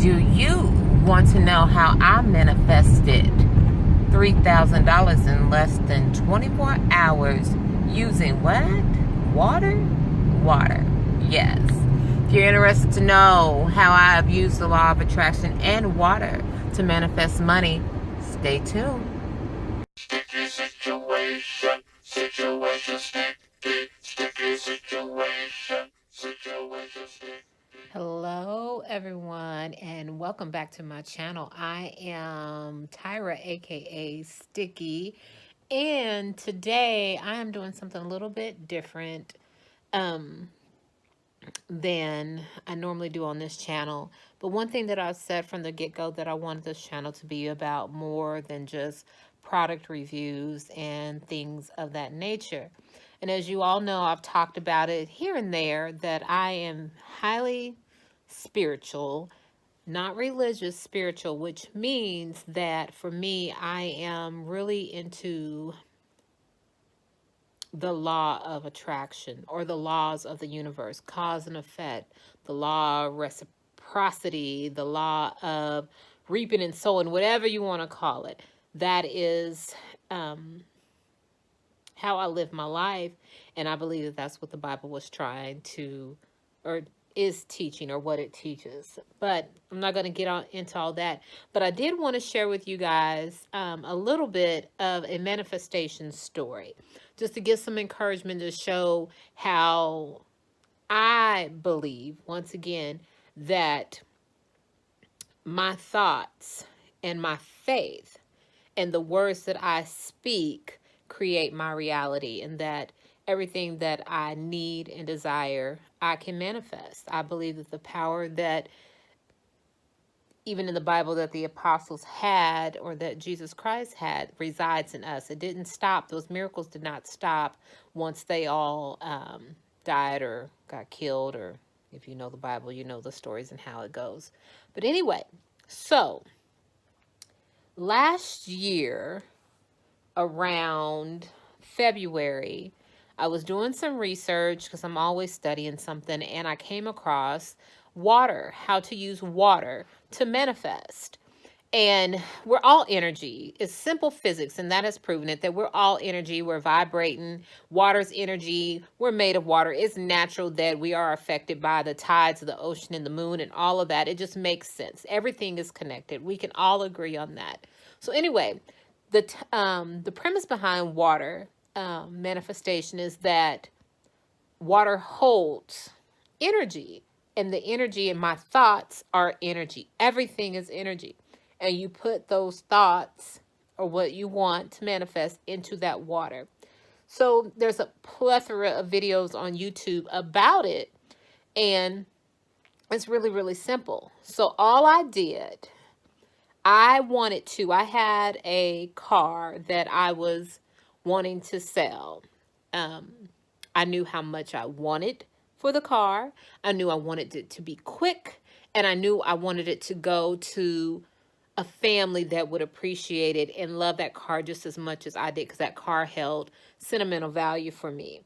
Do you want to know how I manifested $3,000 in less than 24 hours using what? Water? Water. Yes. If you're interested to know how I have used the law of attraction and water to manifest money, stay tuned. Sticky situation, sticky situation. Hello everyone, and welcome back to my channel. I am Tyra, aka Sticky, and today I am doing something a little bit different than I normally do on this channel. But one thing that I said from the get-go, that I wanted this channel to be about more than just product reviews and things of that nature. And as you all know, I've talked about it here and there that I am highly spiritual, not religious, spiritual, which means that for me, I am really into the law of attraction, or the laws of the universe, cause and effect, the law of reciprocity, the law of reaping and sowing, whatever you want to call it. That is how I live my life. And I believe that that's what the Bible was trying to, or is teaching, or what it teaches. But I'm not going to get on into all that. But I did want to share with you guys a little bit of a manifestation story, just to give some encouragement to show how I believe, once again, that my thoughts and my faith and the words that I speak create my reality, and that everything that I need and desire, I can manifest. I believe that the power that even in the Bible that the apostles had, or that Jesus Christ had, resides in us. It didn't stop. Those miracles did not stop once they all died or got killed, or if you know the Bible, you know the stories and how it goes. But anyway, so last year around February, I was doing some research because I'm always studying something, and I came across water, how to use water to manifest. And we're all energy. It's simple physics, and that has proven it, that we're all energy. We're vibrating. Water's energy. We're made of water. It's natural that we are affected by the tides of the ocean and the moon and all of that. It just makes sense. Everything is connected. We can all agree on that. So anyway, the premise behind water manifestation is that water holds energy, and the energy in my thoughts are energy. Everything is energy, and you put those thoughts or what you want to manifest into that water. So there's a plethora of videos on YouTube about it, and it's really, really simple. So all I did, I had a car that I was wanting to sell. I knew how much I wanted for the car. I knew I wanted it to be quick, and I knew I wanted it to go to a family that would appreciate it and love that car just as much as I did, because that car held sentimental value for me.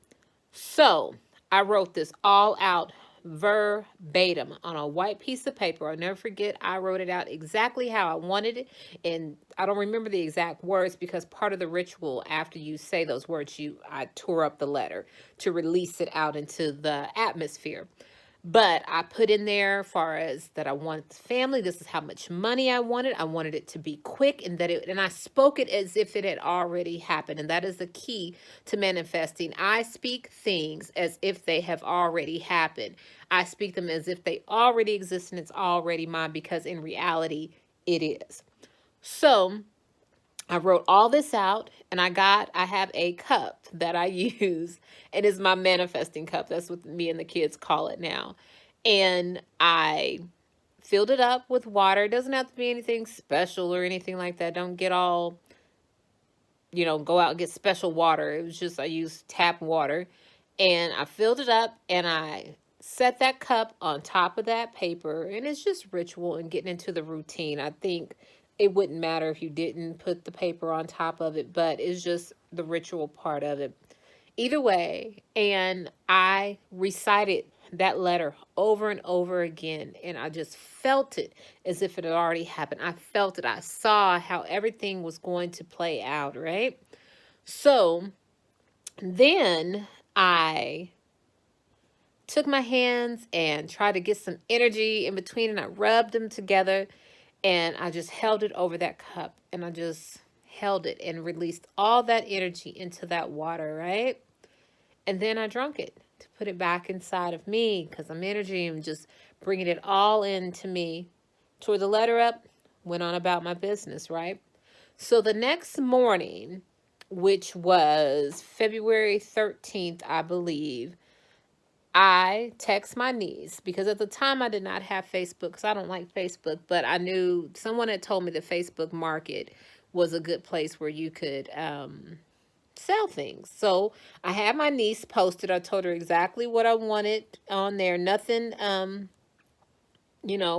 So I wrote this all out verbatim on a white piece of paper. I'll never forget, I wrote it out exactly how I wanted it. And I don't remember the exact words, because part of the ritual after you say those words, I tore up the letter to release it out into the atmosphere. But I put in there, as far as that I wanted the family, this is how much money I wanted. I wanted it to be quick, and and I spoke it as if it had already happened. And that is the key to manifesting. I speak things as if they have already happened. I speak them as if they already exist and it's already mine, because in reality, it is. So I wrote all this out, and I have a cup that I use, and it's my manifesting cup. That's what me and the kids call it now. And I filled it up with water. It doesn't have to be anything special or anything like that. Don't get all, go out and get special water. It was just, I used tap water, and I filled it up, and I set that cup on top of that paper. And it's just ritual and getting into the routine. I think it wouldn't matter if you didn't put the paper on top of it, but it's just the ritual part of it. Either way, and I recited that letter over and over again, and I just felt it as if it had already happened. I felt it. I saw how everything was going to play out, right? So then I took my hands and tried to get some energy in between, and I rubbed them together, and I just held it over that cup, and I just held it and released all that energy into that water, right? And then I drank it to put it back inside of me, because I'm energy and just bringing it all into me. Tore the letter up, went on about my business, right? So the next morning, which was February 13th, I believe, I text my niece, because at the time I did not have Facebook, because I don't like Facebook, but I knew someone had told me the Facebook Market was a good place where you could sell things. So I had my niece posted. I told her exactly what I wanted on there. Nothing,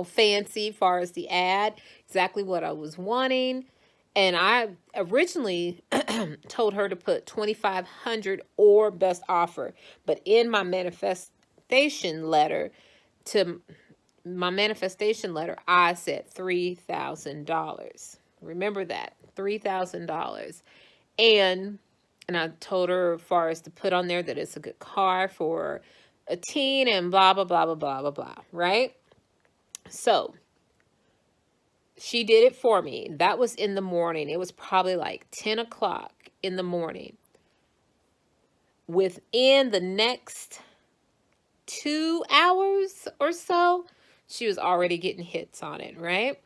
fancy as far as the ad, exactly what I was wanting. And I originally told her to put 2,500 or best offer. But in my manifestation letter, I said $3,000. Remember that, $3,000. And I told her, as far as to put on there, that it's a good car for a teen and blah, blah, blah, blah, blah, blah, blah, right? So she did it for me. That was in the morning. It was probably like 10 o'clock in the morning. Within the next 2 hours or so, she was already getting hits on it, right?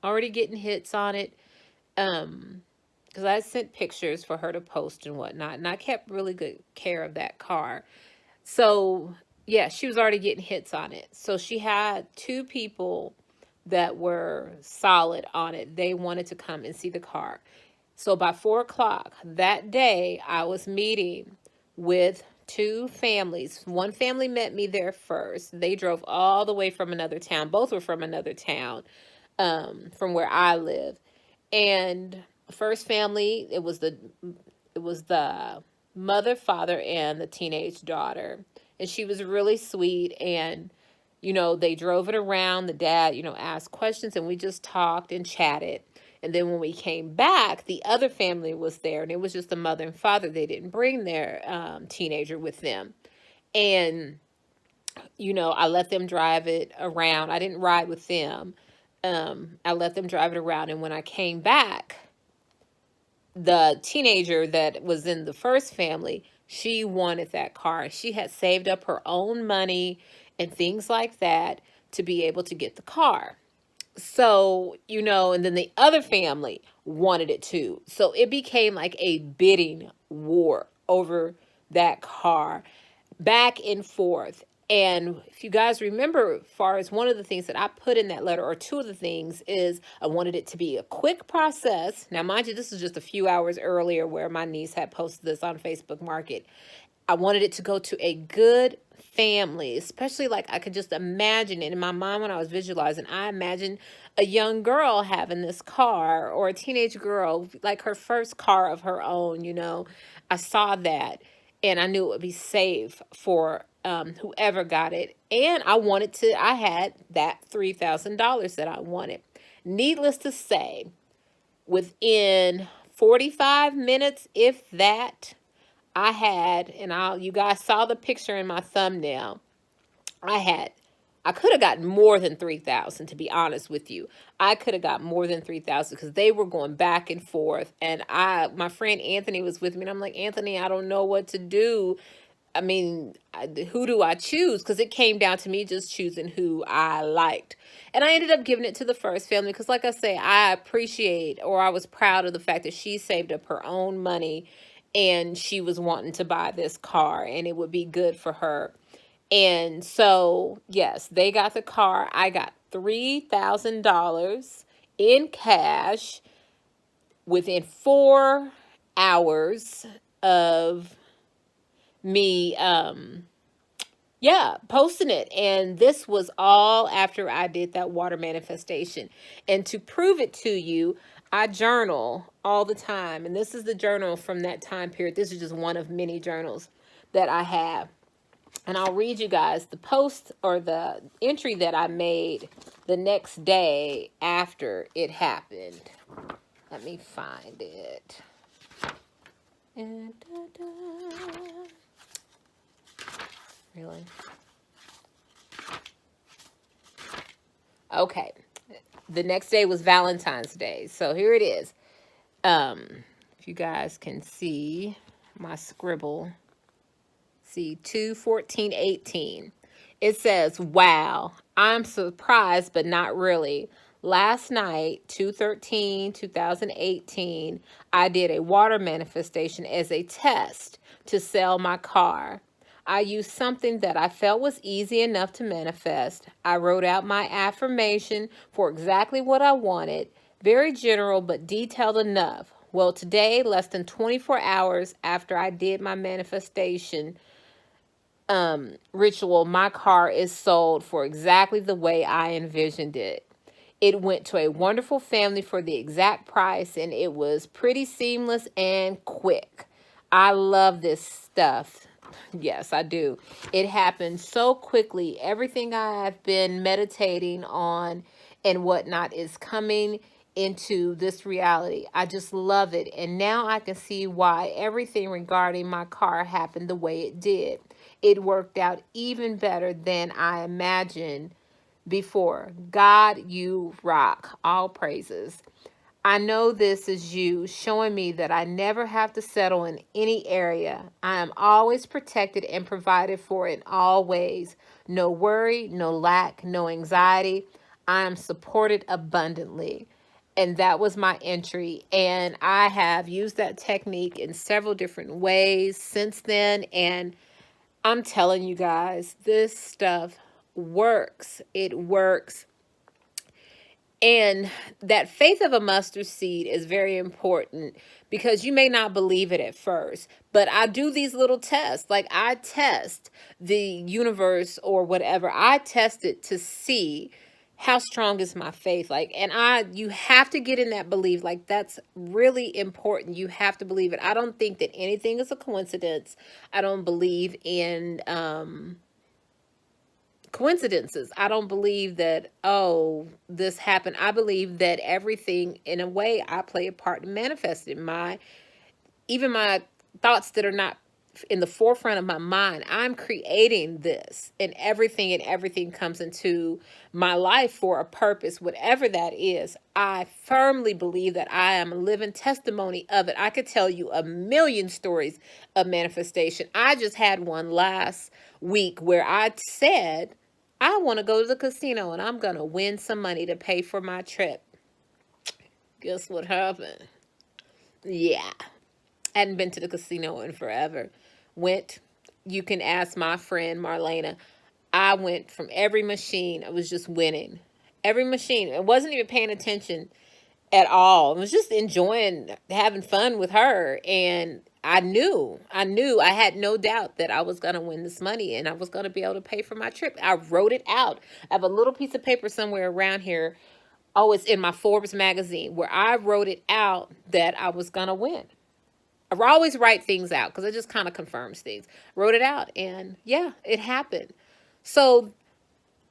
Already getting hits on it. Because I sent pictures for her to post and whatnot, and I kept really good care of that car. So yeah, she was already getting hits on it. So she had 2 people that were solid on it. They wanted to come and see the car. So by 4 o'clock that day, I was meeting with 2 families. One family met me there first. They drove all the way from another town. Both were from another town, from where I live. And first family, it was the mother, father, and the teenage daughter. And she was really sweet, and they drove it around. The dad, asked questions, and we just talked and chatted. And then when we came back, the other family was there, and it was just the mother and father. They didn't bring their teenager with them. And, I let them drive it around. I didn't ride with them. I let them drive it around. And when I came back, the teenager that was in the first family, she wanted that car. She had saved up her own money and things like that to be able to get the car. So, and then the other family wanted it too. So it became like a bidding war over that car, back and forth. And if you guys remember, as far as one of the things that I put in that letter, or 2 of the things, is I wanted it to be a quick process. Now, mind you, this is just a few hours earlier where my niece had posted this on Facebook Market. I wanted it to go to a good family, especially like I could just imagine it. In my mind, when I was visualizing, I imagined a young girl having this car, or a teenage girl, like her first car of her own, I saw that, and I knew it would be safe for whoever got it. And I had that $3,000 that I wanted. Needless to say, within 45 minutes, if that, I had, and you guys saw the picture in my thumbnail, I could have gotten more than 3,000, to be honest with you. I could have got more than 3,000, because they were going back and forth. And my friend Anthony was with me, and I'm like, Anthony, I don't know what to do. I mean, who do I choose? Because it came down to me just choosing who I liked. And I ended up giving it to the first family, because like I say, I was proud of the fact that she saved up her own money, and she was wanting to buy this car, and it would be good for her. And so, yes, they got the car. I got $3,000 in cash within 4 hours of me posting it. And this was all after I did that water manifestation. And to prove it to you, I journal all the time, and this is the journal from that time period. This is just one of many journals that I have. And I'll read you guys the post or the entry that I made the next day after it happened. Let me find it. And really? Okay. The next day was Valentine's Day. So here it is. If you guys can see my scribble. See, 2/14/18. It says, wow, I'm surprised, but not really. Last night, 2/13/2018, I did a water manifestation as a test to sell my car. I used something that I felt was easy enough to manifest. I wrote out my affirmation for exactly what I wanted, very general but detailed enough. Well, today, less than 24 hours after I did my manifestation ritual, my car is sold for exactly the way I envisioned it. It went to a wonderful family for the exact price, and it was pretty seamless and quick. I love this stuff. Yes, I do. It happened so quickly. Everything I've been meditating on and whatnot is coming into this reality. I just love it. And now I can see why everything regarding my car happened the way it did. It worked out even better than I imagined before. God, you rock. All praises. I know this is you showing me that I never have to settle in any area. I am always protected and provided for in all ways. No worry, no lack, no anxiety. I am supported abundantly. And that was my entry. And I have used that technique in several different ways since then. And I'm telling you guys, this stuff works. It works. And that faith of a mustard seed is very important because you may not believe it at first. But I do these little tests. Like I test the universe or whatever. I test it to see how strong is my faith. Like, and you have to get in that belief. Like that's really important. You have to believe it. I don't think that anything is a coincidence. I don't believe in coincidences. I don't believe that, oh, this happened. I believe that everything, in a way, I play a part in manifesting even my thoughts that are not in the forefront of my mind. I'm creating this, and everything comes into my life for a purpose, whatever that is. I firmly believe that I am a living testimony of it. I could tell you a million stories of manifestation. I just had one last week where I said, I want to go to the casino and I'm going to win some money to pay for my trip. Guess what happened? Yeah. Hadn't been to the casino in forever. Went, you can ask my friend Marlena. I went from every machine. I was just winning. Every machine. I wasn't even paying attention at all. I was just enjoying having fun with her. And I knew, I had no doubt that I was going to win this money and I was going to be able to pay for my trip. I wrote it out. I have a little piece of paper somewhere around here. Oh, it's in my Forbes magazine where I wrote it out that I was going to win. I always write things out because it just kind of confirms things. Wrote it out and yeah, it happened. So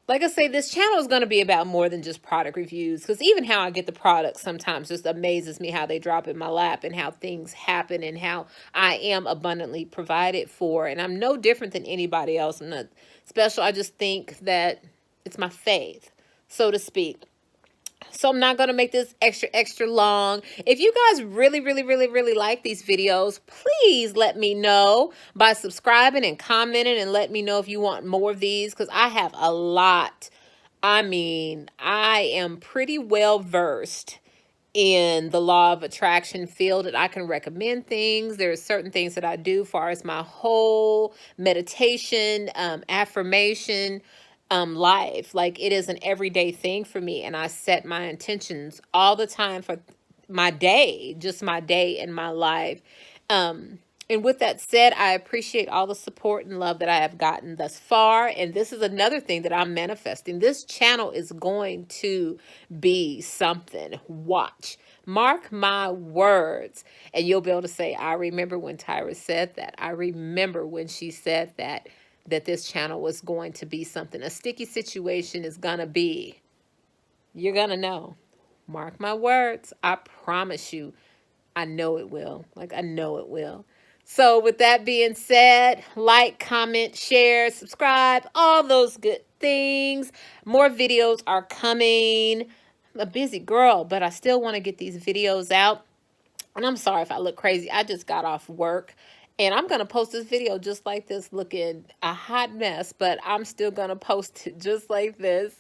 like I say, this channel is going to be about more than just product reviews because even how I get the products sometimes just amazes me how they drop in my lap and how things happen and how I am abundantly provided for. And I'm no different than anybody else. I'm not special. I just think that it's my faith, so to speak. So I'm not going to make this extra long. If you guys really like these videos, please let me know by subscribing and commenting and let me know if you want more of these because I have a lot. I mean, I am pretty well versed in the law of attraction field and I can recommend things. There are certain things that I do as far as my whole meditation, affirmation, life. Like it is an everyday thing for me and I set my intentions all the time for my day, just my day and my life. And with that said, I appreciate all the support and love that I have gotten thus far. And this is another thing that I'm manifesting. This channel is going to be something. Watch. Mark my words. And you'll be able to say, I remember when Tyra said that. I remember when she said that. that this channel was going to be something. A sticky situation is going to be. You're going to know. Mark my words. I promise you. I know it will. Like, I know it will. So with that being said, like, comment, share, subscribe, all those good things. More videos are coming. I'm a busy girl, but I still want to get these videos out. And I'm sorry if I look crazy. I just got off work. And I'm going to post this video just like this, looking a hot mess. But I'm still going to post it just like this.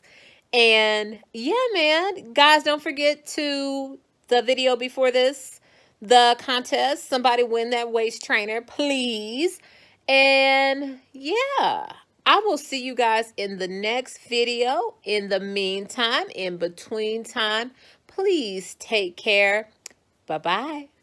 And yeah, man. Guys, don't forget to the video before this. The contest. Somebody win that waist trainer, please. And yeah. I will see you guys in the next video. In the meantime, in between time, please take care. Bye-bye.